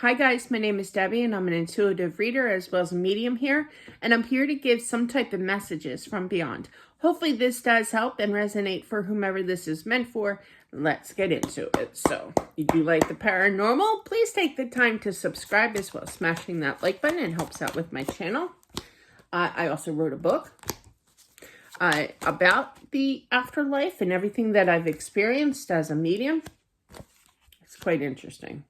Hi guys, my name is Debbie and I'm an intuitive reader as well as a medium here, and I'm here to give some type of messages from beyond. Hopefully this does help and resonate for whomever this is meant for. Let's get into it. So, if you like the paranormal, please take the time to subscribe as well as smashing that like button. It helps out with my channel. I also wrote a book about the afterlife and everything that I've experienced as a medium. It's quite interesting.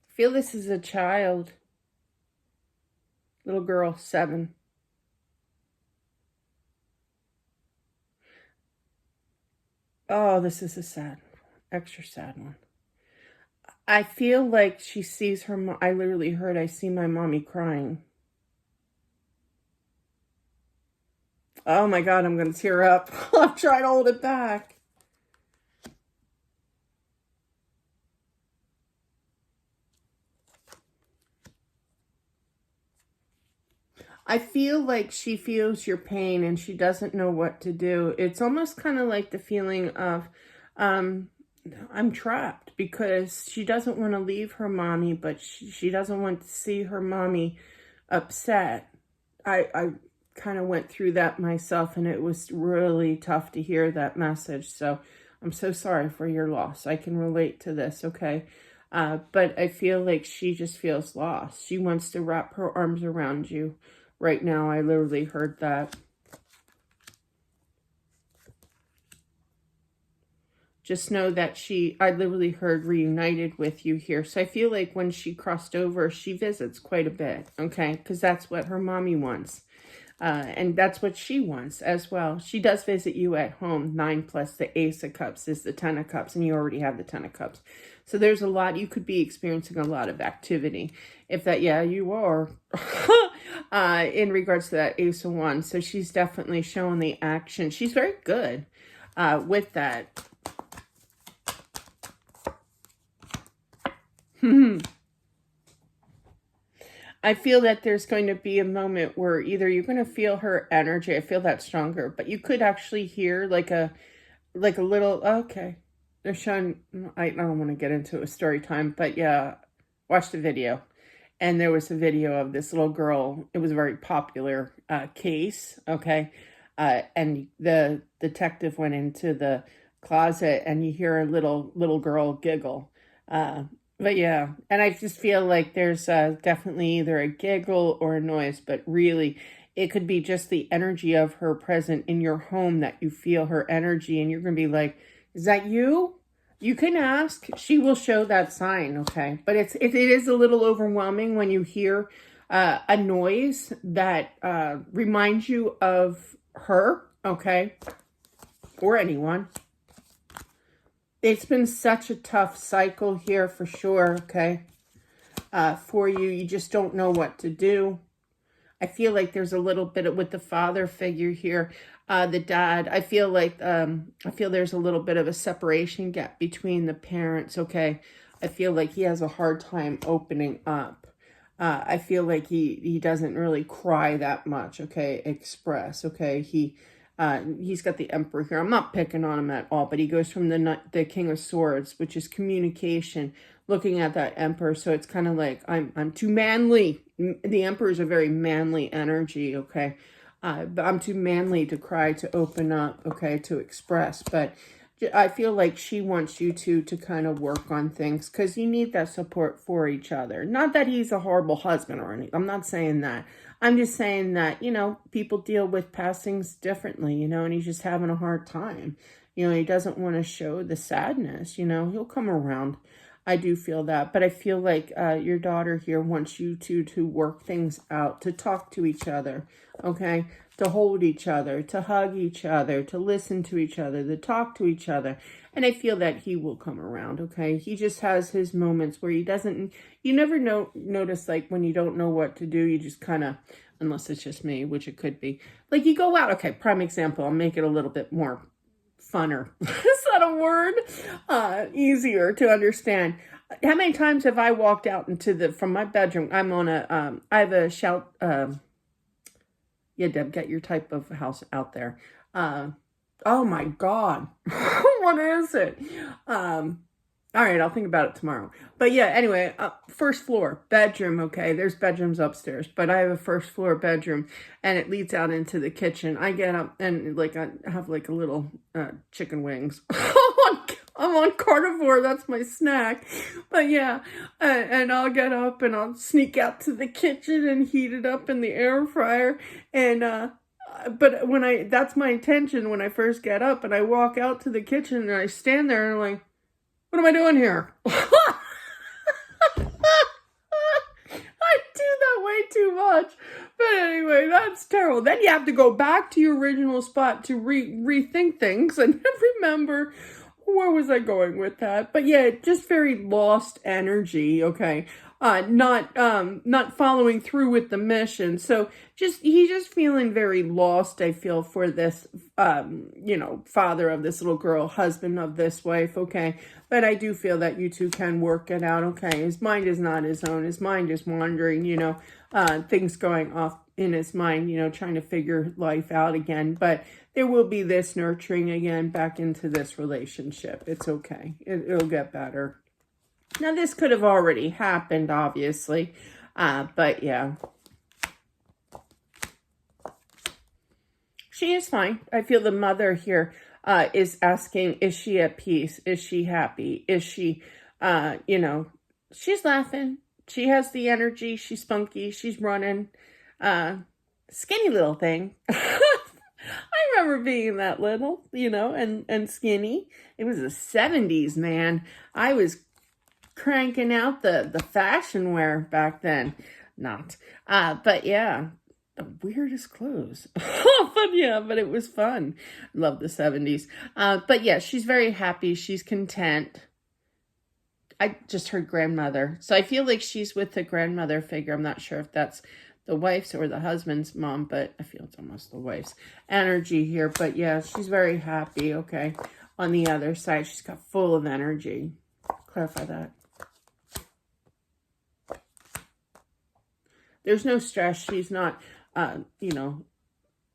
I feel this is a child, little girl, 7. Oh, this is a sad, extra sad one. I feel like she sees her, I literally heard, I see my mommy crying. Oh my God, I'm going to tear up. I'm trying to hold it back. I feel like she feels your pain and she doesn't know what to do. It's almost kind of like the feeling of, I'm trapped, because she doesn't want to leave her mommy, but she doesn't want to see her mommy upset. I kind of went through that myself, and it was really tough to hear that message. So I'm so sorry for your loss. I can relate to this, okay? But I feel like she just feels lost. She wants to wrap her arms around you right now. I literally heard that. Just know that I literally heard reunited with you here. So I feel like when she crossed over, she visits quite a bit, okay? Because that's what her mommy wants. And that's what she wants as well. She does visit you at home. 9 plus the Ace of Cups is the 10 of Cups, and you already have the 10 of Cups. So there's a lot. You could be experiencing a lot of activity. If that, yeah, you are. In regards to that Ace of Wands. So she's definitely showing the action. She's very good with that. I feel that there's going to be a moment where either you're going to feel her energy. I feel that stronger, but you could actually hear like a little, okay. They're showing, I don't want to get into a story time, but yeah, watch the video. And there was a video of this little girl. It was a very popular case, okay? And the detective went into the closet and you hear a little girl giggle. But yeah, and I just feel like there's definitely either a giggle or a noise, but really it could be just the energy of her present in your home, that you feel her energy and you're going to be like, is that you? You can ask. She will show that sign, okay? But it is a little overwhelming when you hear a noise that reminds you of her, okay? Or anyone. It's been such a tough cycle here for sure, okay? For you, you just don't know what to do. I feel like there's a little bit with the father figure here, the dad. I feel like, there's a little bit of a separation gap between the parents, okay? I feel like he has a hard time opening up. I feel like he doesn't really cry that much, okay? Express, okay? He's got the Emperor here. I'm not picking on him at all, but he goes from the King of Swords, which is communication, looking at that Emperor. So it's kind of like, I'm too manly. The Emperor is a very manly energy, okay? But I'm too manly to cry, to open up, okay, to express. But I feel like she wants you to kind of work on things, because you need that support for each other. Not that he's a horrible husband or anything. I'm not saying that. I'm just saying that, people deal with passings differently, and he's just having a hard time. He doesn't want to show the sadness, he'll come around. I do feel that, but I feel like your daughter here wants you to work things out, to talk to each other, okay? To hold each other, to hug each other, to listen to each other, to talk to each other. And I feel that he will come around, okay? He just has his moments where he doesn't, you never notice, like, when you don't know what to do, you just kind of, unless it's just me, which it could be, like, you go out, okay, prime example, I'll make it a little bit more funner. Is that a word? Easier to understand. How many times have I walked out from my bedroom? I'm on I have a shout, yeah, Deb, get your type of house out there. Oh my God. What is it? All right, I'll think about it tomorrow. But yeah, anyway, first floor, bedroom, okay? There's bedrooms upstairs, but I have a first floor bedroom, and it leads out into the kitchen. I get up, and like I have like a little chicken wings. I'm on carnivore, that's my snack. But yeah, and I'll get up, and I'll sneak out to the kitchen and heat it up in the air fryer, and but that's my intention when I first get up, and I walk out to the kitchen, and I stand there, and I'm like, what am I doing here? I do that way too much. But anyway, that's terrible. Then you have to go back to your original spot to rethink things and remember, where was I going with that? But yeah, just very lost energy, okay? Not following through with the mission. So he's just feeling very lost, I feel, for this father of this little girl, husband of this wife, okay? But I do feel that you two can work it out, okay? His mind is not his own. His mind is wandering, things going off in his mind, trying to figure life out again. But there will be this nurturing again back into this relationship. It's okay. It'll get better. Now, this could have already happened, obviously. But yeah. She is fine. I feel the mother here is asking, is she at peace? Is she happy? Is she, she's laughing. She has the energy. She's spunky. She's running. Skinny little thing. I remember being that little, and skinny. It was the 70s, man. I was cranking out the fashion wear back then. Not. But yeah, the weirdest clothes. But it was fun. Love the 70s. But yeah, she's very happy. She's content. I just heard grandmother. So I feel like she's with the grandmother figure. I'm not sure if that's the wife's or the husband's mom, but I feel it's almost the wife's energy here. But yeah, she's very happy, okay? On the other side, she's got full of energy. Clarify that. There's no stress. She's not,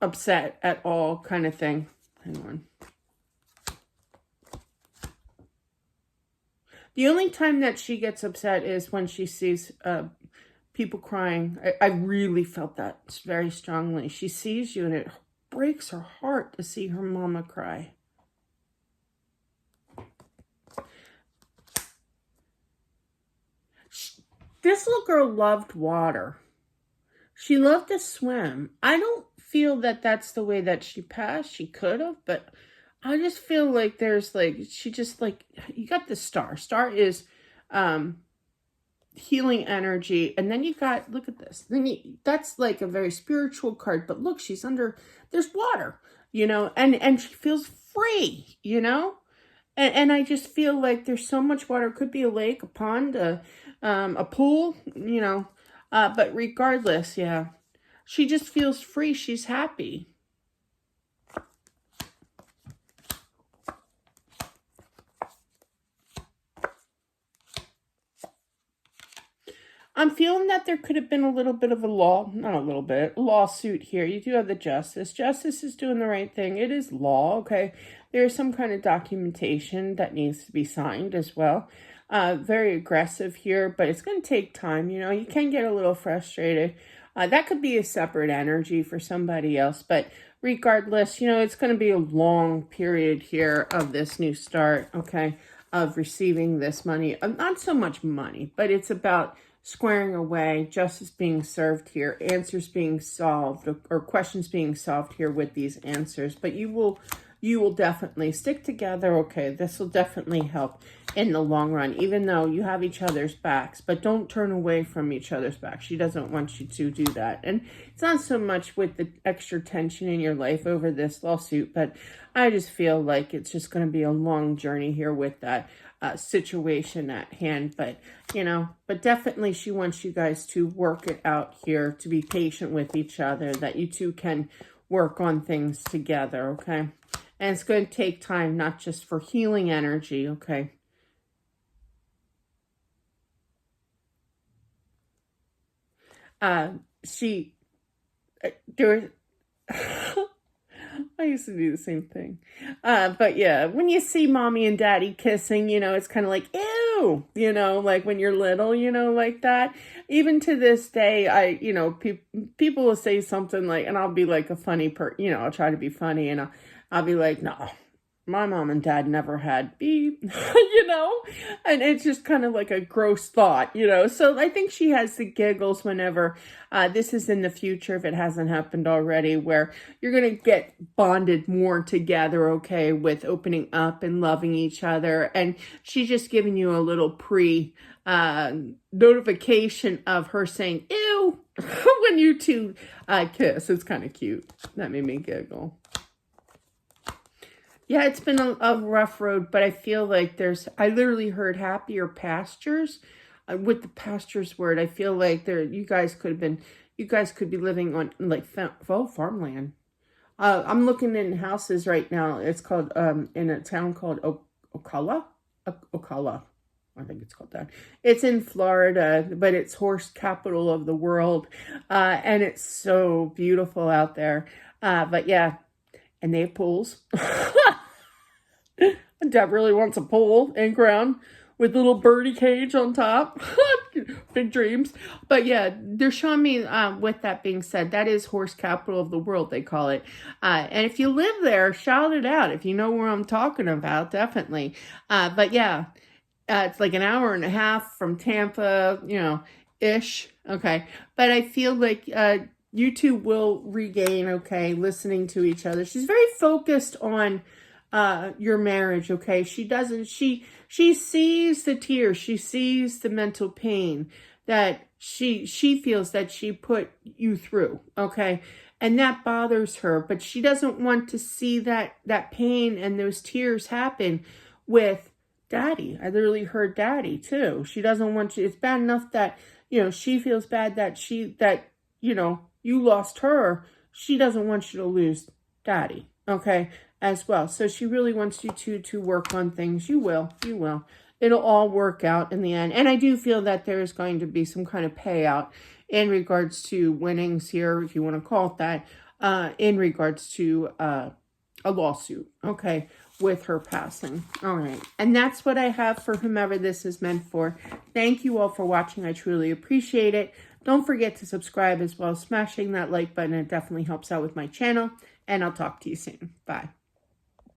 upset at all kind of thing. Hang on. The only time that she gets upset is when she sees people crying. I really felt that very strongly. She sees you and it breaks her heart to see her mama cry. This little girl loved water. She loved to swim. I don't feel that that's the way that she passed. She could have, but I just feel like there's she just you got the star. Star is healing energy. And then you got, look at this. That's like a very spiritual card, but look, she's under, there's water, and she feels free, And I just feel like there's so much water. It could be a lake, a pond, a pool, but regardless, yeah, she just feels free. She's happy. I'm feeling that there could have been a little bit of a lawsuit here. You do have the justice. Justice is doing the right thing. It is law, okay? There's some kind of documentation that needs to be signed as well. Very aggressive here, but it's going to take time. You can get a little frustrated. That could be a separate energy for somebody else, but regardless, it's going to be a long period here of this new start, okay, of receiving this money. Not so much money, but it's about squaring away, justice being served here, answers being solved, or questions being solved here with these answers. But you will definitely stick together, okay? This will definitely help in the long run, even though you have each other's backs. But don't turn away from each other's backs. She doesn't want you to do that. And it's not so much with the extra tension in your life over this lawsuit, but I just feel like it's just going to be a long journey here with that situation at hand. But but definitely she wants you guys to work it out here, to be patient with each other, that you two can work on things together, okay? And it's going to take time, not just for healing energy, okay? She, there I used to do the same thing. But yeah, when you see mommy and daddy kissing, it's kind of like, ew, like when you're little, like that. Even to this day, people will say something like, and I'll be like a funny I'll try to be funny and I'll be like, no, my mom and dad never had beep, and it's just kind of like a gross thought, so I think she has the giggles whenever this is in the future, if it hasn't happened already, where you're going to get bonded more together, okay, with opening up and loving each other, and she's just giving you a little notification of her saying, ew, when you two kiss. It's kind of cute. That made me giggle. Yeah, it's been a rough road, but I feel like I literally heard happier pastures. With the pastures word, I feel like you guys could be living on like farmland. I'm looking in houses right now. It's called, in a town called Ocala. Ocala. I think it's called that. It's in Florida, but it's horse capital of the world. And it's so beautiful out there. But yeah, and they have pools. Dad really wants a pool in ground with little birdie cage on top. Big dreams. But yeah, they're showing me, with that being said, that is horse capital of the world, they call it. And if you live there, shout it out. If you know where I'm talking about, definitely. But yeah, it's like an hour and a half from Tampa, ish. Okay. But I feel like you two will regain, okay, listening to each other. She's very focused on your marriage, okay? She sees the tears, she sees the mental pain that she feels that she put you through, okay? And that bothers her, but she doesn't want to see that pain and those tears happen with daddy. I literally heard daddy too. She doesn't want you. It's bad enough that, she feels bad that you lost her. She doesn't want you to lose daddy, okay, as well. So she really wants you to work on things. You will. It'll all work out in the end. And I do feel that there is going to be some kind of payout in regards to winnings here, if you want to call it that, in regards to a lawsuit, okay, with her passing. All right. And that's what I have for whomever this is meant for. Thank you all for watching. I truly appreciate it. Don't forget to subscribe as well as smashing that like button. It definitely helps out with my channel. And I'll talk to you soon. Bye.